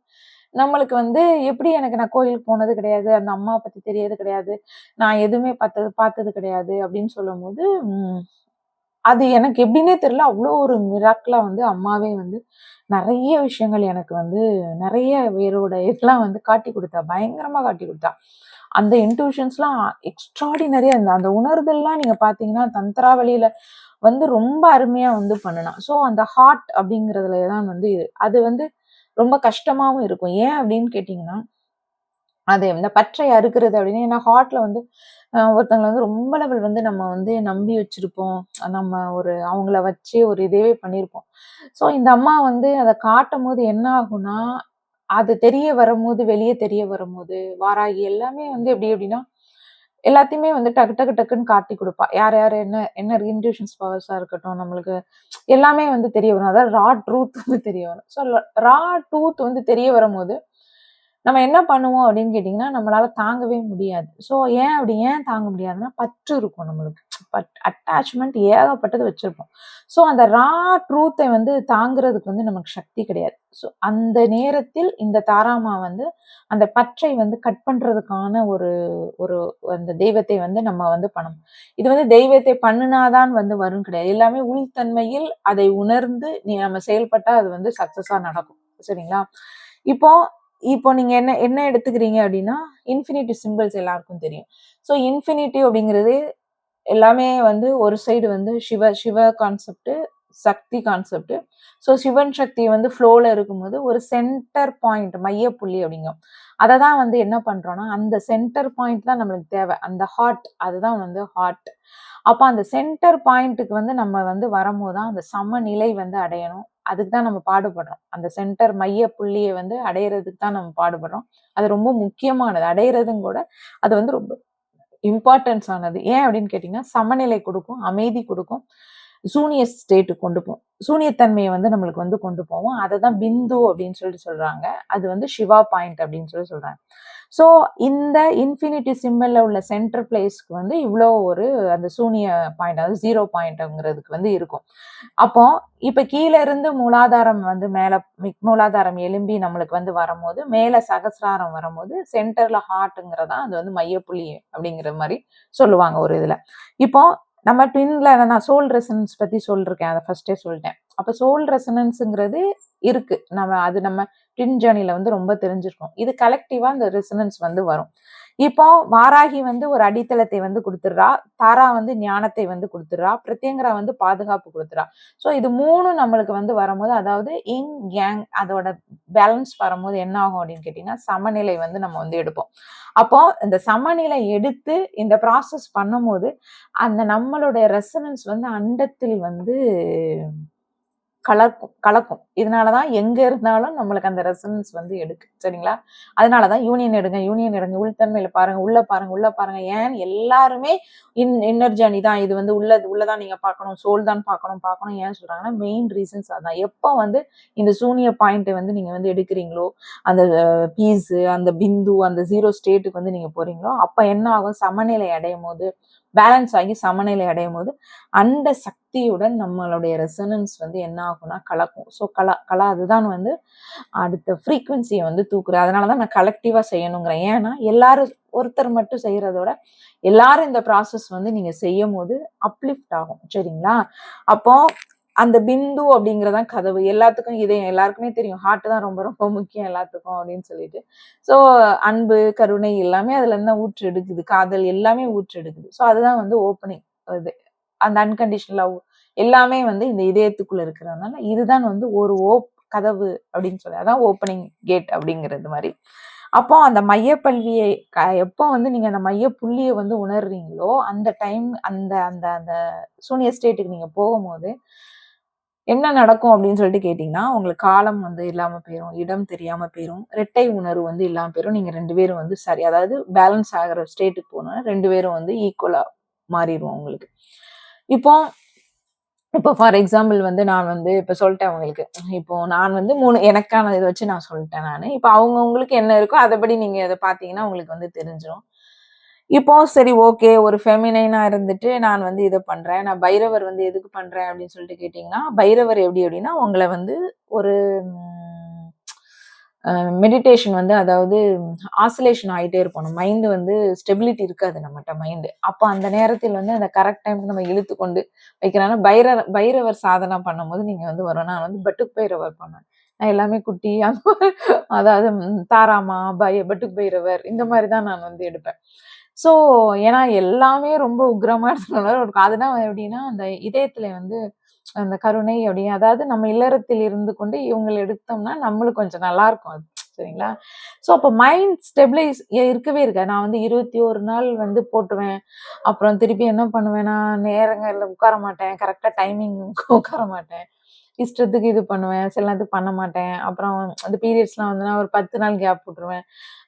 நம்மளுக்கு வந்து எப்படி நான் கோயிலுக்கு போனது கிடையாது. அந்த அம்மாவ பத்தி தெரியறது கிடையாது. நான் எதுவுமே பார்த்தது கிடையாது அப்டின்னு சொல்லும்போது, அது எனக்கு எப்படின்னே தெரியல. அவ்ளோ ஒரு மிராக்கிளா வந்து அம்மாவே வந்து நெறைய விஷயங்கள் எனக்கு வந்து நெறைய வேரோட இதெல்லாம் வந்து காட்டிக் குடுத்தா. பயங்கரமா காட்டிக் குடுத்தா. அந்த இன்ட்யூஷன்ஸ்லாம் எக்ஸ்ட்ராடினரியா இருந்தது. அந்த உணர்தல்லாம் நீங்க பார்த்தீங்கன்னா, தந்த்ராவளியில வந்து ரொம்ப அருமையா வந்து பண்ணுனா. ஸோ அந்த ஹார்ட் அப்படிங்கிறதுல தான் வந்து அது வந்து ரொம்ப கஷ்டமாவும் இருக்கும். ஏன் அப்படின்னு கேட்டீங்கன்னா, அது இந்த பற்றை அறுக்கிறது அப்படின்னு ஏன்னா ஹார்ட்ல வந்து ஒருத்தவங்கள வந்து ரொம்ப லெவல் வந்து நம்ம வந்து நம்பி வச்சிருப்போம். நம்ம அவங்கள வச்சு ஒரு இதுவே பண்ணியிருப்போம். ஸோ இந்த அம்மா வந்து அத காட்டும்போது என்ன ஆகும்னா, அது தெரிய வரும்போது, வெளிய தெரிய வரும்போது, வாராகி எல்லாமே வந்து எப்படி எப்படின்னா, எல்லாத்தையுமே வந்து டக்கு டக்கு டக்குன்னு காட்டிக் குடுப்பா. யார் யார் என்ன என்ன இன்ட்யூஷன்ஸ் பவர்ஸா இருக்கட்டும், நம்மளுக்கு எல்லாமே வந்து தெரிய வரும். அதாவது ட்ரூத் வந்து தெரிய வரும். ஸோ ரா ட்ரூத் வந்து தெரிய வரும்போது, நம்ம என்ன பண்ணுவோம் அப்படின்னு கேட்டீங்கன்னா, நம்மளால தாங்கவே முடியாது. ஸோ ஏன் தாங்க முடியாதுன்னா, பற்று இருக்கும் நம்மளுக்கு. அட்டாச்மென்ட் ஏகப்பட்டது வச்சிருப்போம். ஸோ அந்த ட்ரூத்தை வந்து தாங்குறதுக்கு வந்து நமக்கு சக்தி கிடையாது. ஸோ அந்த நேரத்தில் இந்த தாராமா வந்து அந்த பற்றை வந்து கட் பண்றதுக்கான ஒரு ஒரு அந்த தெய்வத்தை வந்து நம்ம வந்து பண்ணணும். இது வந்து தெய்வத்தை பண்ணுனாதான் வந்து வரும் கிடையாது. எல்லாமே உள்தன்மையில் அதை உணர்ந்து நம்ம செயல்பட்டா அது வந்து சக்சஸா நடக்கும். சரிங்களா? இப்போ இப்போ நீங்க என்ன என்ன எடுத்துக்கிறீங்க அப்படின்னா, இன்ஃபினிட்டி சிம்பிள்ஸ் எல்லாருக்கும் தெரியும். ஸோ இன்ஃபினிட்டிவ் அப்படிங்கிறது எல்லாமே வந்து ஒரு சைடு வந்து சிவ கான்செப்ட், சக்தி கான்செப்ட். ஸோ சிவன் சக்தி வந்து ஃப்ளோல இருக்கும்போது ஒரு சென்டர் பாயிண்ட் மையப்புள்ளி அப்படிங்கும். அத தான் வந்து என்ன பண்றோம்னா, அந்த சென்டர் பாயிண்ட் தான் நம்மளுக்கு தேவை. அந்த ஹார்ட் அதுதான் வந்து ஹார்ட். அப்ப அந்த சென்டர் பாயிண்ட்க்கு வந்து நம்ம வந்து வரும்போது தான் அந்த சமநிலை வந்து அடையணும். அதுக்கு தான் நம்ம பாடுபடுறோம். அந்த சென்டர் மைய புள்ளிய வந்து அடையறதுக்கு தான் நம்ம பாடுபடுறோம். அது ரொம்ப முக்கியமானது. அடையறதும் கூட அது வந்து ரொம்ப இம்பார்ட்டன்ஸ் ஆனது. ஏன் அப்படின்னு கேட்டீங்கன்னா, சமநிலை குடுக்கும், அமைதி குடுக்கும். சூனிய ஸ்டேட்டுக்கு கொண்டு போவோம், சூனியத்தன்மையை வந்து நம்மளுக்கு வந்து கொண்டு போவோம். அதை தான் பிந்து அப்படின்னு சொல்லிட்டு சொல்றாங்க. அது வந்து சிவா பாயிண்ட் அப்படின்னு சொல்லி சொல்றாங்க. ஸோ இந்த இன்ஃபினிட்டி சிம்பிள்ல உள்ள சென்டர் பிளேஸ்க்கு வந்து இவ்வளோ ஒரு அந்த சூனிய பாயிண்ட், அதாவது 0 பாயிண்ட்ங்கிறதுக்கு வந்து இருக்கும். அப்போ இப்ப கீழ இருந்து மூலாதாரம் வந்து மேல மூலாதாரம் எலும்பி நம்மளுக்கு வந்து வரும்போது, மேல சகசிராரம் வரும்போது சென்டர்ல ஹார்ட்ங்கிறதா அது வந்து மையப்புள்ளி அப்படிங்கிற மாதிரி சொல்லுவாங்க ஒரு இதுல. இப்போ நம்ம ட்வின்ல நான் சோல் ரெசனன்ஸ் பத்தி சொல்லிருக்கேன், அதை ஃபர்ஸ்டே சொல்லிட்டேன். அப்ப சோல் ரெசனன்ஸ்ங்கிறது இருக்கு, நம்ம ட்வின் ஜேர்னில வந்து ரொம்ப தெரிஞ்சிருக்கோம். இது கலெக்டிவா இந்த ரெசனன்ஸ் வந்து வரும். இப்போ வாராகி வந்து ஒரு அடித்தளத்தை வந்து கொடுத்துடுறா, தாரா வந்து ஞானத்தை வந்து கொடுத்துடுறா, பிரத்யங்கரா வந்து பாதுகாப்பு கொடுத்துறா. ஸோ இது 3 நம்மளுக்கு வந்து வரும்போது, அதாவது இங் கேங் அதோட பேலன்ஸ் வரும்போது என்ன ஆகும் அப்படின்னு கேட்டீங்கன்னா, சமநிலை வந்து நம்ம வந்து எடுப்போம். அப்போ இந்த சமநிலை எடுத்து இந்த ப்ராசஸ் பண்ணும்போது அந்த நம்மளுடைய ரெசனன்ஸ் வந்து அண்டத்தில் வந்து கலக்கும். இதனாலதான் எங்க இருந்தாலும் நம்மளுக்கு அந்த ரெசனன்ஸ் வந்து எடுக்கு. சரிங்களா? அதனாலதான் யூனியன் எடுங்க, உள்தன்மையில பாருங்க, உள்ள பாருங்க. ஏன் எல்லாருமே இன்னர் ஜர்னி தான், இது வந்து உள்ளதான் நீங்க பார்க்கணும், சோல் தான் பார்க்கணும். ஏன் சொல்றாங்கன்னா மெயின் ரீசன்ஸ் அதான். எப்போ வந்து இந்த சூனிய பாயிண்ட் வந்து நீங்க வந்து எடுக்கிறீங்களோ, அந்த பீஸ், அந்த பிந்து, அந்த 0 ஸ்டேட்டுக்கு வந்து நீங்க போறீங்களோ, அப்ப என்ன ஆகும், சமநிலை அடையும் போது, பேலன்ஸ் ஆகி சமநிலை அடையும் போது அந்த சக்தியுடன் நம்மளுடைய ரெசனன்ஸ் வந்து என்ன ஆகும்னா கலக்கும். ஸோ அதுதான் வந்து அடுத்த ஃப்ரீக்குவன்சியை வந்து தூக்குறேன். அதனாலதான் நான் கலெக்டிவா செய்யணுங்கிறேன். ஏன்னா எல்லாரும் ஒருத்தர் மட்டும் செய்யறதோட எல்லாரும் இந்த ப்ராசஸ் வந்து நீங்க செய்யும் போது அப்லிஃப்ட் ஆகும். சரிங்களா? அப்போ அந்த பிந்து அப்படிங்கிறதான் கதவு எல்லாத்துக்கும். எல்லாருக்குமே தெரியும், ஹார்ட் தான் ரொம்ப ரொம்ப முக்கியம் எல்லாத்துக்கும் அப்படின்னு சொல்லிட்டு. ஸோ அன்பு, கருணை எல்லாமே அதுல இருந்து ஊற்று எடுக்குது, காதல் எல்லாமே ஊற்று எடுக்குது. ஸோ அதுதான் வந்து ஓப்பனிங். இது அந்த அன்கண்டிஷனல் லவ் எல்லாமே வந்து இந்த இதயத்துக்குள்ள இருக்கிறதுனால இதுதான் வந்து ஒரு கதவு அப்படின்னு சொல்லி, அதான் ஓப்பனிங் கேட் அப்படிங்கிறது மாதிரி. அப்போ அந்த மையப்பள்ளியை எப்போ வந்து நீங்க அந்த மைய புள்ளியை வந்து உணர்றீங்களோ அந்த டைம் அந்த அந்த அந்த சூனியர் ஸ்டேட்டுக்கு நீங்க போகும்போது என்ன நடக்கும் அப்படின்னு சொல்லிட்டு கேட்டீங்கன்னா, உங்களுக்கு காலம் வந்து இல்லாம போயிரும், இடம் தெரியாம போயிரும், இரட்டை உணர்வு வந்து இல்லாம போயிரும். நீங்க 2 பேரும் வந்து சரி, அதாவது பேலன்ஸ் ஆகிற ஸ்டேட்டுக்கு போனா 2 பேரும் வந்து ஈக்குவலா மாறிடுவோம் உங்களுக்கு. இப்போ ஃபார் எக்ஸாம்பிள் வந்து நான் வந்து இப்போ சொல்லிட்டேன் உங்களுக்கு. இப்போ நான் வந்து 3 எனக்கான இதை வச்சு நான் சொல்லிட்டேன் நானு. இப்போ உங்களுக்கு என்ன இருக்கோ அதைப்படி நீங்க அதை பார்த்தீங்கன்னா உங்களுக்கு வந்து தெரிஞ்சிடும். இப்போ சரி, ஓகே, ஒரு ஃபெமினைனா இருந்துட்டு நான் வந்து இதை பண்றேன், நான் பைரவர் வந்து எதுக்கு பண்றேன் அப்படின்னு சொல்லிட்டு கேட்டீங்கன்னா, பைரவர் எப்படி அப்படின்னா உங்களை வந்து ஒரு மெடிடேஷன் வந்து, அதாவது ஆசிலேஷன் ஆகிட்டே இருப்போம். மைண்டு வந்து ஸ்டெபிலிட்டி இருக்காது நம்மகிட்ட மைண்டு. அப்போ அந்த நேரத்தில் வந்து அந்த கரெக்ட் டைமுக்கு நம்ம இழுத்து கொண்டு வைக்கிறாங்க. பைரவர் சாதனா பண்ணும்போது நீங்க வந்து வரும். நான் வந்து பட்டுக் பைரவர் பண்ணேன். நான் எல்லாமே குட்டி அதாவது தாராமா, பட்டுக் பைரவர் இந்த மாதிரி தான் நான் வந்து எடுப்பேன். ஸோ ஏன்னா எல்லாமே ரொம்ப உக்ரமா இருக்கும். அதுதான் எப்படின்னா அந்த இதயத்துல வந்து அந்த கருணை அப்படி, அதாவது நம்ம இல்லறத்தில் இருந்து கொண்டு இவங்களை எடுத்தோம்னா நம்மளுக்கு கொஞ்சம் நல்லா இருக்கும் அது. சரிங்களா? ஸோ அப்போ மைண்ட் ஸ்டெபிலைஸ் இருக்கவே இருக்கா. நான் வந்து 21 நாள் வந்து போட்டுவேன். அப்புறம் திருப்பி என்ன பண்ணுவேன்னா, நேரங்கள்ல உட்கார மாட்டேன், கரெக்டா டைமிங் உட்கார மாட்டேன், இஷ்டத்துக்கு இது பண்ணுவேன், சில நேரத்துக்கு பண்ண மாட்டேன். அப்புறம் அந்த பீரியட்ஸ்லாம் வந்துன்னா ஒரு 10 நாள் கேப் விட்டுருவேன்,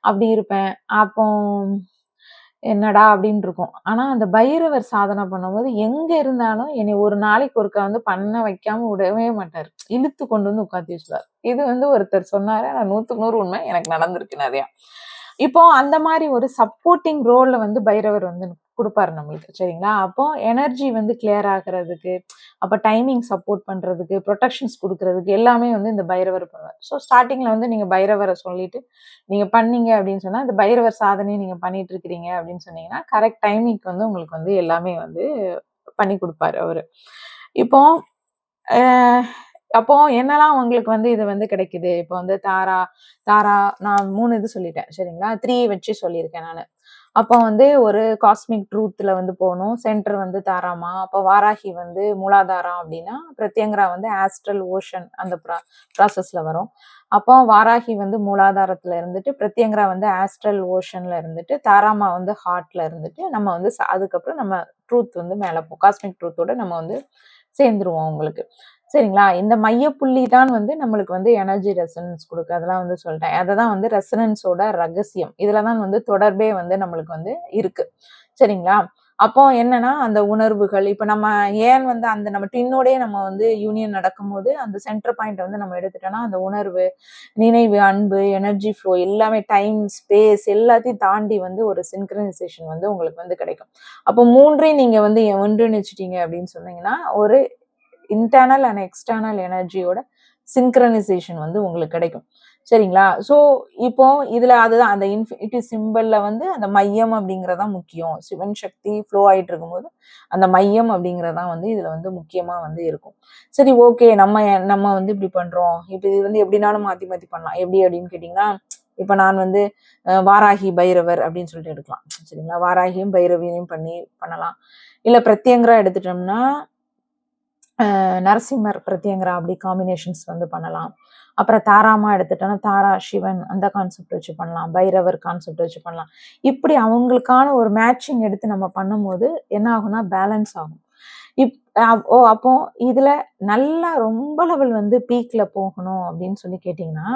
அப்படி இருப்பேன். அப்போ என்னடா அப்படின்னு இருக்கும். ஆனா அந்த பைரவர் சாதனை பண்ணும்போது எங்க இருந்தாலும் என்னை ஒரு நாளைக்கு ஒருக்கா வந்து பண்ண வைக்காம விடவே மாட்டாரு. இழுத்து கொண்டு வந்து உட்காத்தி வச்சுருவாரு. இது வந்து ஒருத்தர் சொன்னாரு. நான் 100க்கு 100 உண்மை. எனக்கு நடந்திருக்கு நிறையா. இப்போ அந்த மாதிரி ஒரு சப்போர்ட்டிங் ரோல்ல வந்து பைரவர் வந்து குடுப்பாரு நம்மளுக்கு. சரிங்களா? அப்போ எனர்ஜி வந்து கிளியர் ஆகுறதுக்கு, அப்ப டைமிங் சப்போர்ட் பண்றதுக்கு, ப்ரொடெக்ஷன்ஸ் குடுக்குறதுக்கு எல்லாமே வந்து இந்த பைரவர் பண்ணுவார். ஸோ ஸ்டார்ட்டிங்ல வந்து நீங்க பைரவரை சொல்லிட்டு நீங்க பண்ணீங்க அப்படின்னு சொன்னா, இந்த பைரவர் சாதனையை நீங்க பண்ணிட்டு இருக்கிறீங்க அப்படின்னு சொன்னீங்கன்னா, கரெக்ட் டைமிங்க்கு வந்து உங்களுக்கு வந்து எல்லாமே வந்து பண்ணி குடுப்பாரு அவரு. இப்போ அ அப்போ என்னலாம் உங்களுக்கு வந்து இது வந்து கிடைக்குது? இப்போ வந்து தாரா தாரா நான் 3 இது சொல்லிட்டேன். சரிங்களா? 3 வச்சு சொல்லியிருக்கேன் நானு. அப்போ வந்து ஒரு காஸ்மிக் ட்ரூத்ல வந்து போணும். சென்டர் வந்து தாராமா. அப்போ வாராகி வந்து மூலாதாரம் அப்படின்னா, பிரத்யங்கரா வந்து ஆஸ்ட்ரல் ஓஷன் அந்த ப்ராசஸ்ல வரும். அப்போ வாராகி வந்து மூலாதாரத்துல இருந்துட்டு, பிரத்யங்கரா வந்து ஆஸ்ட்ரல் ஓஷன்ல இருந்துட்டு, தாராமா வந்து ஹார்ட்ல இருந்துட்டு, நம்ம வந்து அதுக்கப்புறம் நம்ம ட்ரூத் வந்து மேல காஸ்மிக் ட்ரூத்தோட நம்ம வந்து சேர்ந்துருவோம் உங்களுக்கு. சரிங்களா? இந்த மையப்புள்ளி தான் வந்து நம்மளுக்கு வந்து எனர்ஜி ரெசனன்ஸ் குடுக்கு. அதெல்லாம் வந்து சொல்லிட்டேன். அததான் வந்து ரெசனன்ஸோட ரகசியம். இதுல தான் வந்து தொடர்பே வந்து நம்மளுக்கு வந்து இருக்கு. சரிங்களா? அப்போ என்னன்னா அந்த உணர்வுகள் இப்ப நம்ம ஏன் வந்து அந்த நம்ம ட்வின்னோடயே நம்ம வந்து யூனியன் நடக்கும்போது அந்த சென்டர் பாயிண்ட் வந்து நம்ம எடுத்துட்டோம்னா அந்த உணர்வு, நினைவு, அன்பு, எனர்ஜி ஃப்ளோ எல்லாமே டைம், ஸ்பேஸ் எல்லாத்தையும் தாண்டி வந்து ஒரு சின்க்ரனைசேஷன் வந்து உங்களுக்கு வந்து கிடைக்கும். அப்போ 3ஐயும் நீங்க வந்து ஒன்றிணைச்சிட்டீங்க அப்படின்னு சொன்னீங்கன்னா, ஒரு இன்டர்னல் அண்ட் எக்ஸ்டர்னல் எனர்ஜியோட சின்க்ரனைசேஷன் வந்து உங்களுக்கு கிடைக்கும். சரிங்களா? ஸோ இப்போ இதுல அதுதான் அந்த இன்ஃபினிட்டி சிம்பல்ல வந்து அந்த மையம் அப்படிங்கிறதா முக்கியம். சிவன் சக்தி ஃப்ளோ ஆயிட்டு இருக்கும்போது அந்த மையம் அப்படிங்கிறதான் வந்து இதுல வந்து முக்கியமா வந்து இருக்கும். சரி, ஓகே, நம்ம நம்ம வந்து இப்படி பண்றோம். இப்ப இது வந்து எப்படினாலும் மாத்தி மாத்தி பண்ணலாம். எப்படி அப்படின்னு கேட்டீங்கன்னா, இப்ப நான் வந்து வாராகி பைரவர் அப்படின்னு சொல்லிட்டு எடுக்கலாம். சரிங்களா? வாராகியும் பைரவியையும் பண்ணலாம். இல்ல பிரத்யங்கரா எடுத்துட்டோம்னா நரசிம்மர் பிரத்யங்கரா அப்படி காம்பினேஷன்ஸ் வந்து பண்ணலாம். அப்புறம் தாராமா எடுத்துட்டோம்னா தாரா சிவன் அந்த கான்செப்ட் வச்சு பண்ணலாம். பைரவர் கான்செப்ட் வச்சு பண்ணலாம். இப்படி அவங்களுக்கான ஒரு மேட்சிங் எடுத்து நம்ம பண்ணும்போது என்ன ஆகும்னா பேலன்ஸ் ஆகும். அப்போ இதுல நல்லா ரொம்ப லெவல் வந்து பீக்ல போகணும் அப்படின்னு சொல்லி கேட்டீங்கன்னா,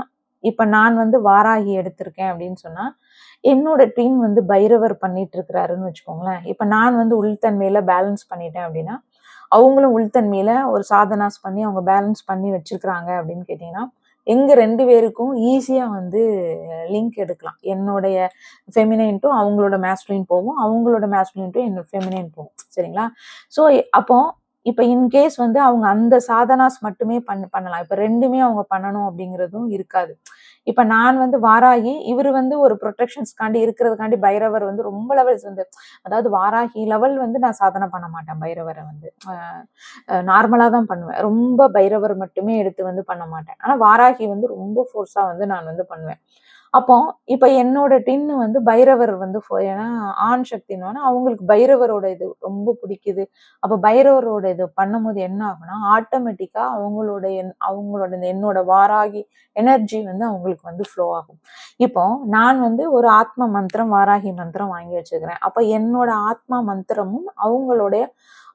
இப்ப நான் வந்து வாராகி எடுத்திருக்கேன் அப்படின்னு சொன்னா என்னோட ட்வின் வந்து பைரவர் பண்ணிட்டு இருக்கிறாருன்னு வச்சுக்கோங்களேன். இப்ப நான் வந்து உள்தன்மையில பேலன்ஸ் பண்ணிட்டேன் அப்படின்னா, அவங்களும் உள்தன்மையில ஒரு சாதனாஸ் பண்ணி அவங்க பேலன்ஸ் பண்ணி வச்சிருக்கிறாங்க அப்படின்னு கேட்டீங்கன்னா, எங்க 2 பேருக்கும் ஈஸியா வந்து லிங்க் எடுக்கலாம். என்னுடைய ஃபெமினைன் டூ அவங்களோட மேஸ்குலின் போகும். அவங்களோட மேஸ்குலின் டூ என்னோட ஃபெமினைன் போகும். சரிங்களா? ஸோ அப்போ இப்ப இன்கேஸ் வந்து அவங்க அந்த சாதனாஸ் மட்டுமே பண்ணலாம். இப்ப 2மே அவங்க பண்ணணும் அப்படிங்கிறதும் இருக்காது. இப்ப நான் வந்து வாராகி, இவரு வந்து ஒரு ப்ரொடெக்ஷன்ஸ்காண்டி இருக்கிறதுக்காண்டி பைரவர் வந்து ரொம்ப லெவல்ஸ் வந்து அதாவது வாராகி லெவல் வந்து நான் சாதனை பண்ண மாட்டேன். பைரவரை வந்து நார்மலா தான் பண்ணுவேன். ரொம்ப பைரவர் மட்டுமே எடுத்து வந்து பண்ண மாட்டேன். ஆனா வாராகி வந்து ரொம்ப ஃபோர்ஸா வந்து நான் வந்து பண்ணுவேன். அப்போ இப்ப என்னோட டின்னு வந்து பைரவர் வந்து ஏன்னா ஆண் சக்தின்னு அவங்களுக்கு பைரவரோட இது ரொம்ப பிடிக்குது. அப்ப பைரவரோட இது பண்ணும்போது என்ன ஆகும்னா ஆட்டோமேட்டிக்கா அவங்களோட என்னோட வாராகி எனர்ஜி வந்து அவங்களுக்கு வந்து ஃப்ளோ ஆகும். இப்போ நான் வந்து ஒரு ஆத்ம மந்திரம் வாராகி மந்திரம் வாங்கி வச்சுக்கிறேன். அப்ப என்னோட ஆத்மா மந்திரமும் அவங்களுடைய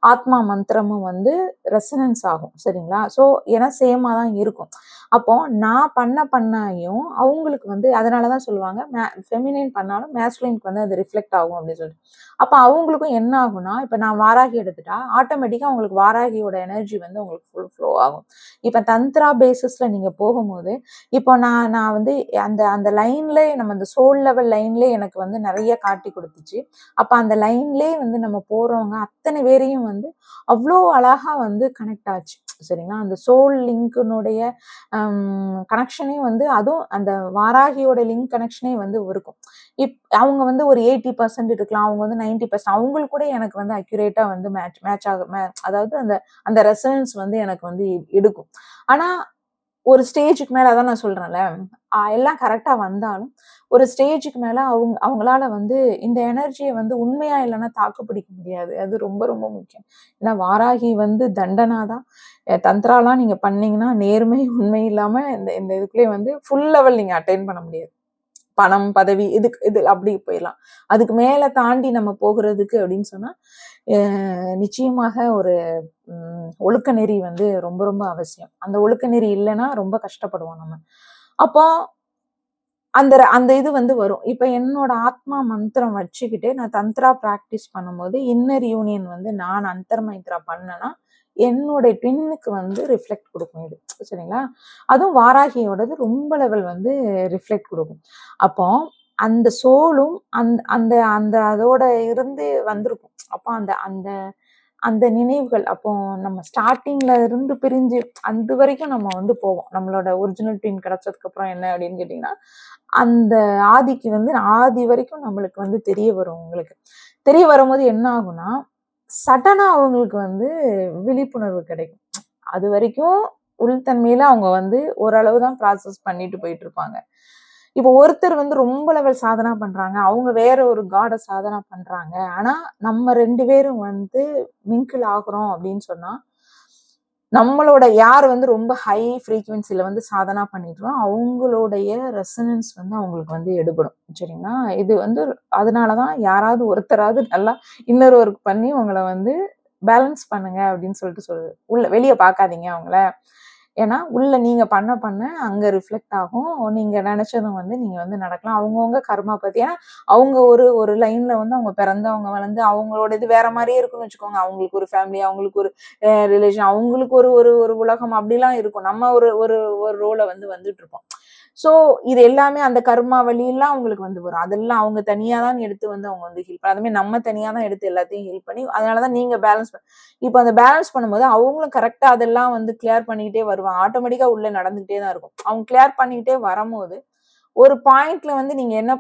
ஆத்மா மந்திரமும் வந்து ரெசனன்ஸ் ஆகும். சரிங்களா? ஸோ ஏன்னா சேமா தான் இருக்கும். அப்போ நான் பண்ணையும் அவங்களுக்கு வந்து அதனாலதான் சொல்லுவாங்க ஃபெமினைன் பண்ணாலும் மேஸ்குலைனுக்கு வந்து அது ரிஃப்ளெக்ட் ஆகும் அப்படின்னு சொல்லிட்டு. அப்ப அவங்களுக்கும் என்ன ஆகும்னா இப்ப நான் வாராகி எடுத்துட்டா ஆட்டோமேட்டிக்கா அவங்களுக்கு வாராகியோட எனர்ஜி வந்து உங்களுக்கு ஃபுல் ஃப்ளோ ஆகும். இப்ப தந்த்ரா பேசிஸ்ல நீங்க போகும்போது இப்போ நான் வந்து அந்த அந்த லைன்ல நம்ம அந்த சோல் லெவல் லைன்ல எனக்கு வந்து நிறைய காட்டி கொடுத்துச்சு. அப்ப அந்த லைன்லயே வந்து நம்ம போறவங்க அத்தனை பேரையும் வந்து அவ்வளோ அழகா வந்து கனெக்ட் ஆச்சு. சரிங்களா? அந்த சோல் லிங்க்னுடைய கனெக்ஷனே வந்து அதுவும் அந்த வாராகியோட லிங்க் கனெக்ஷனே வந்து இருக்கும். அவங்க வந்து ஒரு 80% இருக்கலாம். அவங்க வந்து 90% அவங்களுக்கு கூட எனக்கு வந்து அக்யூரேட்டா வந்து மேட்ச் ஆகும். அதாவது அந்த அந்த ரெசனன்ஸ் வந்து எனக்கு வந்து எடுக்கும். ஆனா ஒரு ஸ்டேஜுக்கு மேல அதான் நான் சொல்றேன்ல, எல்லாம் கரெக்டா வந்தாலும், ஒரு ஸ்டேஜுக்கு மேல அவங்களால வந்து இந்த எனர்ஜிய வந்து உண்மையா இல்லன்னா தாக்கு பிடிக்க முடியாது. அது ரொம்ப ரொம்ப முக்கியம். ஏன்னா வாராகி வந்து தண்டனா தான். தந்த்ராலாம் நீங்க பண்ணீங்கன்னா, நேர்மை, உண்மை இல்லாம இந்த இந்த இதுக்குள்ளயே வந்து ஃபுல் லெவல் நீங்க அட்டைன் பண்ண முடியாது. பணம், பதவி இது அப்படி போயிடலாம். அதுக்கு மேல தாண்டி நம்ம போகிறதுக்கு அப்படின்னு சொன்னா, நிச்சயமாக ஒரு ஒழுக்க நெறி வந்து ரொம்ப ரொம்ப அவசியம். அந்த ஒழுக்க நெறி இல்லைன்னா ரொம்ப கஷ்டப்படுவோம் நம்ம. அப்போ அந்த அந்த இது வந்து வரும். இப்ப என்னோட ஆத்மா மந்திரம் வச்சுக்கிட்டு நான் தந்த்ரா பிராக்டிஸ் பண்ணும்போது இன்னர் யூனியன் வந்து நான் அந்தர்மைத்ரா பண்ணேன்னா என்னோட ட்வின்னுக்கு வந்து ரிஃப்ளெக்ட் கொடுக்கும் இது. சரிங்களா? அதுவும் வாராகியோடது ரொம்ப லெவல் வந்து ரிஃப்ளெக்ட் கொடுக்கும். அப்போ அந்த சோலும் அந்த அந்த அந்த அதோட இருந்து வந்திருக்கும். அப்போ அந்த அந்த அந்த நினைவுகள் அப்போ நம்ம ஸ்டார்டிங்ல இருந்து பிரிஞ்சு அது வரைக்கும் நம்ம வந்து போவோம். நம்மளோட ஒரிஜினல் ட்வின் கிடைச்சதுக்கு அப்புறம் என்ன அப்படின்னு கேட்டீங்கன்னா, அந்த ஆதிக்கு வந்து ஆதி வரைக்கும் நம்மளுக்கு வந்து தெரிய வரும் உங்களுக்கு. தெரிய வரும்போது என்ன ஆகும்னா, சடனா அவங்களுக்கு வந்து விழிப்புணர்வு கிடைக்கும். அது வரைக்கும் உள்தன்மையில அவங்க வந்து ஓரளவு தான் ப்ராசஸ் பண்ணிட்டு போயிட்டு இருப்பாங்க. இப்போ ஒருத்தர் வந்து ரொம்ப லெவல் சாதனா பண்றாங்க. அவங்க வேற ஒரு காட சாதனா பண்றாங்க. ஆனா நம்ம 2 பேரும் வந்து மிங்கிள் ஆகுறோம் அப்படின்னு சொன்னா, நம்மளோட யார் வந்து ரொம்ப ஹை ஃப்ரீக்வன்சில வந்து சாதனா பண்ணிடுறோம், அவங்களுடைய ரெசனன்ஸ் வந்து அவங்களுக்கு வந்து எடுபடும். சரிங்களா? இது வந்து அதனாலதான் யாராவது ஒருத்தராவது நல்லா இன்னர் ஒர்க் பண்ணி உங்கள வந்து பேலன்ஸ் பண்ணுங்க அப்படின்னு சொல்லிட்டு சொல்லுது. வெளிய பார்க்காதீங்க அவங்கள. ஏன்னா உள்ள நீங்க பண்ண அங்க ரிஃப்ளெக்ட் ஆகும். நீங்க நினைச்சதும் வந்து நீங்க வந்து நடக்கலாம். அவங்கவுங்க கர்மா பத்தி, ஏன்னா அவங்க ஒரு ஒரு லைன்ல வந்து அவங்க பிறந்து அவங்க வளர்ந்து அவங்களோட இது வேற மாதிரியே இருக்குன்னு வச்சுக்கோங்க. அவங்களுக்கு ஒரு ஃபேமிலி, அவங்களுக்கு ஒரு ரிலேஷன், அவங்களுக்கு ஒரு ஒரு ஒரு உலகம் அப்படிலாம் இருக்கும். நம்ம ஒரு ஒரு ஒரு ரோல வந்து வந்துட்டு இருப்போம். சோ இது எல்லாமே அந்த கர்மா வழியெல்லாம் அவங்களுக்கு வந்து வரும். அதெல்லாம் அவங்க தனியா தான் எடுத்து வந்து அவங்க வந்து ஹீல் பண்ண, அதுமாதிரி நம்ம தனியா தான் எடுத்து எல்லாத்தையும் ஹீல் பண்ணி, அதனாலதான் நீங்க பேலன்ஸ் இப்ப அந்த பேலன்ஸ் பண்ணும்போது அவங்களும் கரெக்டா அதெல்லாம் வந்து கிளியர் பண்ணிக்கிட்டே வருவாங்க. ஆட்டோமேட்டிக்கா உள்ள நடந்துகிட்டே தான் இருக்கும். அவங்க கிளியர் பண்ணிக்கிட்டே வரும்போது ஒரு பாயிண்ட்ல வந்து நீங்க என்ன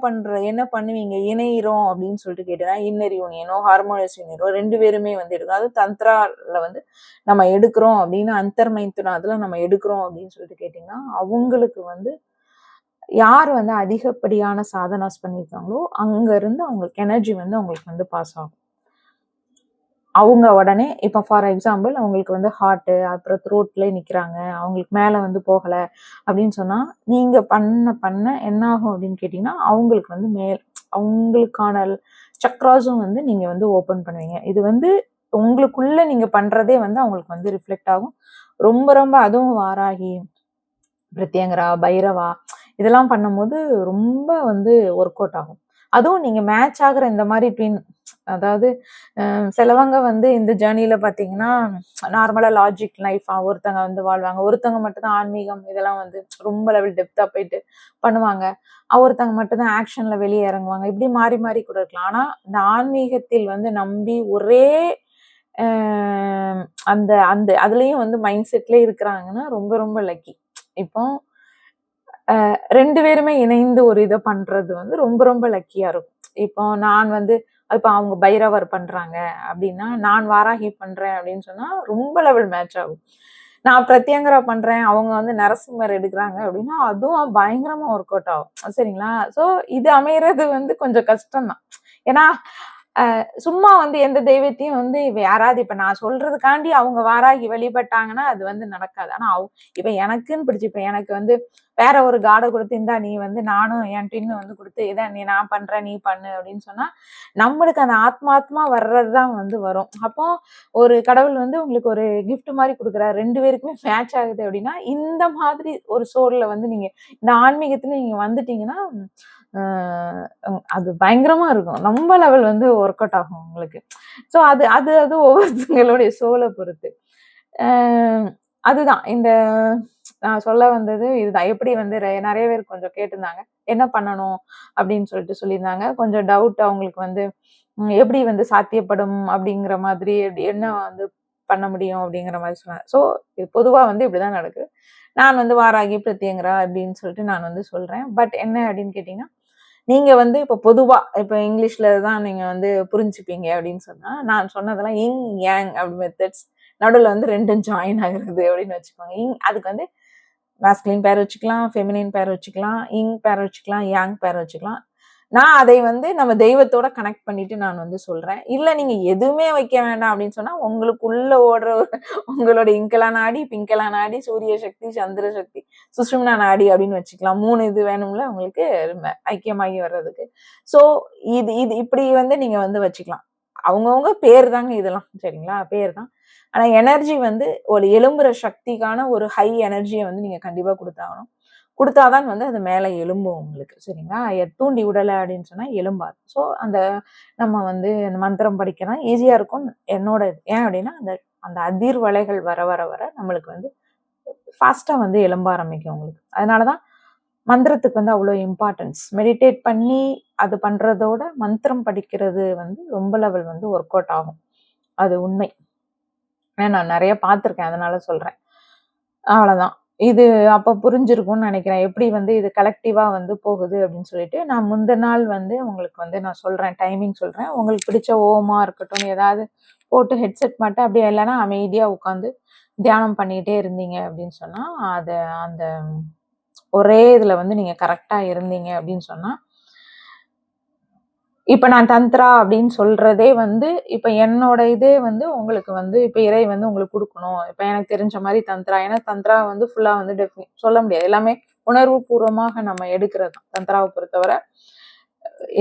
பண்ணுவீங்க, இணையிறோம் அப்படின்னு சொல்லிட்டு கேட்டீங்கன்னா, இன்னர் யூனியனோ ஹார்மோனியஸ் யூனியனோ 2 பேருமே வந்து எடுக்கும். அது தந்த்ரால வந்து நம்ம எடுக்கிறோம் அப்படின்னு, அந்தர்மைத்துனா அதுல நம்ம எடுக்கிறோம் அப்படின்னு சொல்லிட்டு கேட்டீங்கன்னா, அவங்களுக்கு வந்து யார் வந்து அதிகப்படியான சாதனாஸ் பண்ணியிருக்காங்களோ அங்க இருந்து அவங்களுக்கு எனர்ஜி வந்து அவங்களுக்கு வந்து பாஸ் ஆகும். அவங்க உடனே இப்போ ஃபார் எக்ஸாம்பிள் அவங்களுக்கு வந்து ஹார்ட்டு அப்புறம் த்ரோட்ல நிக்கிறாங்க, அவங்களுக்கு மேல வந்து போகல அப்படின்னு சொன்னா, நீங்க பண்ண என்ன ஆகும் அப்படின்னு கேட்டீங்கன்னா, அவங்களுக்கு வந்து அவங்களுக்கான சக்ராஸும் வந்து நீங்க வந்து ஓபன் பண்ணுவீங்க. இது வந்து உங்களுக்குள்ள நீங்க பண்றதே வந்து அவங்களுக்கு வந்து ரிஃப்ளெக்ட் ஆகும். ரொம்ப ரொம்ப அதுவும் வாராகி, பிரத்யங்கரா, பைரவா இதெல்லாம் பண்ணும்போது ரொம்ப வந்து ஒர்க் அவுட் ஆகும். அதுவும் நீங்க மேட்ச் ஆகுற இந்த மாதிரி ட்வின், அதாவது சிலவங்க வந்து இந்த ஜேர்னில பாத்தீங்கன்னா நார்மலா லாஜிக் லைஃபா ஒருத்தங்க வந்து வாழ்வாங்க, ஒருத்தவங்க மட்டும்தான் ஆன்மீகம் இதெல்லாம் வந்து ரொம்ப லெவல் டெப்தா போயிட்டு பண்ணுவாங்க, ஒருத்தங்க மட்டும்தான் ஆக்ஷன்ல வெளியே இறங்குவாங்க. இப்படி மாறி மாறி கூட இருக்கலாம். ஆனா இந்த ஆன்மீகத்தில் வந்து நம்பி ஒரே அந்த அந்த அதுலயும் வந்து மைண்ட் செட்ல இருக்கிறாங்கன்னா ரொம்ப ரொம்ப லக்கி. இப்போ 2 பேருமே இணைந்து ஒரு இதை பண்றது வந்து ரொம்ப ரொம்ப லக்கியா இருக்கும். இப்போ நான் வந்து இப்ப அவங்க பைரவர் பண்றாங்க அப்படின்னா, நான் வாராகி பண்றேன் அப்படின்னு சொன்னா ரொம்ப லெவல் மேட்ச் ஆகும். நான் பிரத்யங்கரா பண்றேன், அவங்க வந்து நரசிம்மர் எடுக்கிறாங்க அப்படின்னா அதுவும் பயங்கரமா ஒர்க் அவுட் ஆகும். சரிங்களா? சோ இது அமையறது வந்து கொஞ்சம் கஷ்டம் தான். ஏன்னா சும்மா வந்து எந்த தெய்வத்தையும் வந்து யாராவது இப்ப நான் சொல்றதுக்காண்டி அவங்க வாராகி வழிபட்டாங்கன்னா அது வந்து நடக்காது. ஆனா இப்ப எனக்குன்னு பிடிச்சு, இப்ப எனக்கு வந்து வேற ஒரு காடை கொடுத்து, இந்தா நீ வந்து நானும் என் டின்னு வந்து கொடுத்து இதான் நீ நான் பண்றேன் நீ பண்ணு அப்படின்னு சொன்னா, நம்மளுக்கு அந்த ஆத்மாத்மா வர்றதுதான் வந்து வரும். அப்போ ஒரு கடவுள் வந்து உங்களுக்கு ஒரு கிஃப்ட் மாதிரி கொடுக்குறாரு, 2 பேருக்குமே மேட்ச் ஆகுது அப்படின்னா, இந்த மாதிரி ஒரு சோர்ல வந்து நீங்க இந்த ஆன்மீகத்துல நீங்க வந்துட்டீங்கன்னா அது பயங்கரமா இருக்கும். ரொம்ப லெவல் வந்து ஒர்க் அவுட் ஆகும் உங்களுக்கு. ஸோ அது அது அது ஒவ்வொருத்தங்களுடைய சோலை பொறுத்து. அதுதான் இந்த நான் சொல்ல வந்தது இதுதான். எப்படி வந்து நிறைய பேர் கொஞ்சம் கேட்டிருந்தாங்க, என்ன பண்ணணும் அப்படின்னு சொல்லிட்டு சொல்லியிருந்தாங்க. கொஞ்சம் டவுட் அவங்களுக்கு வந்து எப்படி வந்து சாத்தியப்படும் அப்படிங்கிற மாதிரி, என்ன வந்து பண்ண முடியும் அப்படிங்கிற மாதிரி சொன்னாங்க. ஸோ இது பொதுவா வந்து இப்படிதான் நடக்குது. நான் வந்து வாராகி பிரத்யங்கரா அப்படின்னு சொல்லிட்டு நான் வந்து சொல்றேன். பட் என்ன அப்படின்னு கேட்டீங்கன்னா, நீங்க வந்து இப்ப பொதுவா இப்ப இங்கிலீஷ்ல தான் நீங்க வந்து புரிஞ்சுப்பீங்க அப்படின்னு சொன்னா, நான் சொன்னதெல்லாம் இங் யாங் அப்படி மெத்தட்ஸ், நடுவுல வந்து 2ம் ஜாயின் ஆகுறது அப்படின்னு வச்சுக்கோங்க. அதுக்கு வந்து மாஸ்குலின் பேர் வச்சுக்கலாம், ஃபெமினின் பேர் வச்சுக்கலாம், இங் பேர் வச்சுக்கலாம், யாங் பேர் வச்சுக்கலாம். நான் அதை வந்து நம்ம தெய்வத்தோட கனெக்ட் பண்ணிட்டு நான் வந்து சொல்றேன். இல்ல நீங்க எதுவுமே வைக்க வேண்டாம் அப்படின்னு சொன்னா, உங்களுக்குள்ள ஓடுற உங்களோட இங்கலா நாடி, பிங்கலா நாடி, சூரிய சக்தி, சந்திர சக்தி, சுஷும்னா நாடி அப்படின்னு வச்சுக்கலாம். 3 இது வேணும்ல உங்களுக்கு ஐக்கியமாகி வர்றதுக்கு. சோ இது இது இப்படி வந்து நீங்க வந்து வச்சுக்கலாம். அவங்கவுங்க பேர் தாங்க இதெல்லாம், சரிங்களா? பேர் தான். ஆனா எனர்ஜி வந்து ஒரு எழும்புற சக்திக்கான ஒரு ஹை எனர்ஜியை வந்து நீங்க கண்டிப்பா கொடுத்தாகணும். கொடுத்தாதான் வந்து அது மேல எழும்பும் உங்களுக்கு, சரிங்களா? தூண்டி விடலை அப்படின்னு சொன்னா எழும்பாது. ஸோ அந்த நம்ம வந்து அந்த மந்திரம் படிக்கலாம் ஈஸியா இருக்கும் என்னோட இது. ஏன் அப்படின்னா அந்த அந்த அதிர்வலைகள் வர வர வர நம்மளுக்கு வந்து ஃபாஸ்டா வந்து எழும்ப ஆரம்பிக்கும் உங்களுக்கு. அதனாலதான் மந்திரத்துக்கு வந்து அவ்வளோ இம்பார்ட்டன்ஸ். மெடிடேட் பண்ணி அது பண்றதோட மந்திரம் படிக்கிறது வந்து ரொம்ப லெவல் வந்து ஒர்க் அவுட் ஆகும். அது உண்மை. ஏன்னா நான் நிறைய பார்த்திருக்கேன், அதனால சொல்றேன். அவ்வளவுதான். இது அப்ப புரிஞ்சிருக்கும்னு நினைக்கிறேன். எப்படி வந்து இது கலெக்டிவா வந்து போகுது அப்படின்னு சொல்லிட்டு. நான் முந்தின நாள் வந்து உங்களுக்கு வந்து நான் சொல்றேன், டைமிங் சொல்றேன். உங்களுக்கு பிடிச்ச ஓமா இருக்கட்டும், ஏதாவது போட்டு ஹெட்செட் மட்டும் அப்படியே இல்லைன்னா அமைதியா உட்காந்து தியானம் பண்ணிக்கிட்டே இருந்தீங்க அப்படின்னு சொன்னா, அது அந்த ஒரே இதுல வந்து நீங்க கரெக்டா இருந்தீங்க அப்படின்னு சொன்னா, இப்ப நான் தந்த்ரா அப்படின்னு சொல்றதே வந்து இப்ப என்னோட இதே வந்து உங்களுக்கு வந்து இப்ப இறை வந்து உங்களுக்கு கொடுக்கணும். இப்ப எனக்கு தெரிஞ்ச மாதிரி தந்த்ரா, ஏன்னா தந்த்ரா வந்து ஃபுல்லா வந்து சொல்ல முடியாது. எல்லாமே உணர்வு பூர்வமாக நம்ம எடுக்கிறது தான் தந்த்ராவை பொறுத்தவரை.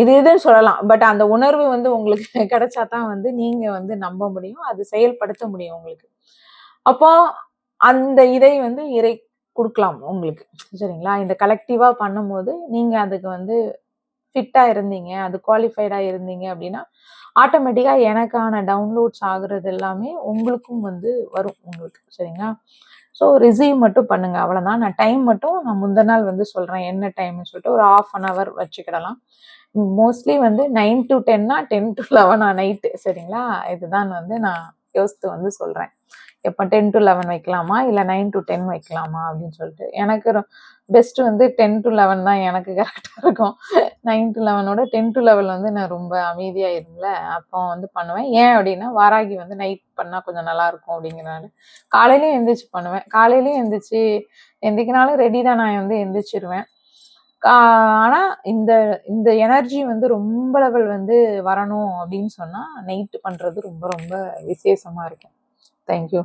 இதுன்னு சொல்லலாம். பட் அந்த உணர்வு வந்து உங்களுக்கு கிடைச்சாதான் வந்து நீங்க வந்து நம்ப முடியும், அது செயல்படுத்த முடியும் உங்களுக்கு. அப்போ அந்த இதை வந்து இறை குடுக்கலாம் உங்களுக்கு. சரிங்களா? இந்த கலெக்டிவா பண்ணும்போது, நீங்க அதுக்கு வந்து ஃபிட்டா இருந்தீங்க, அது குவாலிஃபைடா இருந்தீங்க அப்டின்னா, ஆட்டோமேட்டிக்கா எனக்கான டவுன்லோட்ஸ் ஆகுறது எல்லாமே உங்களுக்கும் வந்து வரும் உங்களுக்கு. சரிங்களா? ஸோ ரிசீவ் மட்டும் பண்ணுங்க. அவ்வளதான். நான் முந்தின நாள் வந்து சொல்றேன். என்ன டைம்ன்னு சொல்லிட்டு ஒரு 1/2 அன் ஹவர் வச்சுக்கிடலாம். மோஸ்ட்லி வந்து 9 டூ 10னா 10 டூ 11 நைட்டு. சரிங்களா? இதுதான் வந்து நான் யோசித்து வந்து சொல்றேன். எப்ப 10 டூ 11 வைக்கலாமா? இல்ல 9 டூ 10 வைக்கலாமா? அப்படின்னு சொல்லிட்டு. எனக்கு பெஸ்ட் வந்து 10 டூ 11 தான் எனக்கு கரெக்ட்டா இருக்கும். 9 டூ 11ஓட 10 டூ 11 வந்து நான் ரொம்ப அமைதியா இருந்தேன்ல, அப்போ வந்து பண்ணுவேன். ஏன் அப்படின்னா, வாராகி வந்து நைட் பண்ணா கொஞ்சம் நல்லாயிருக்கும் அப்படிங்கிறனால. காலையிலயும் எந்திரிச்சு பண்ணுவேன். காலையிலயும் எந்திரிச்சு எந்திரிக்கனாலும் ரெடி தான் நான் வந்து எந்திரிச்சுருவேன். ஆ ஆனா இந்த இந்த எனர்ஜி வந்து ரொம்ப லெவல் வந்து வரணும் அப்படின்னு சொன்னா, நைட் பண்றது ரொம்ப ரொம்ப விசேஷமா இருக்கும். Thank you.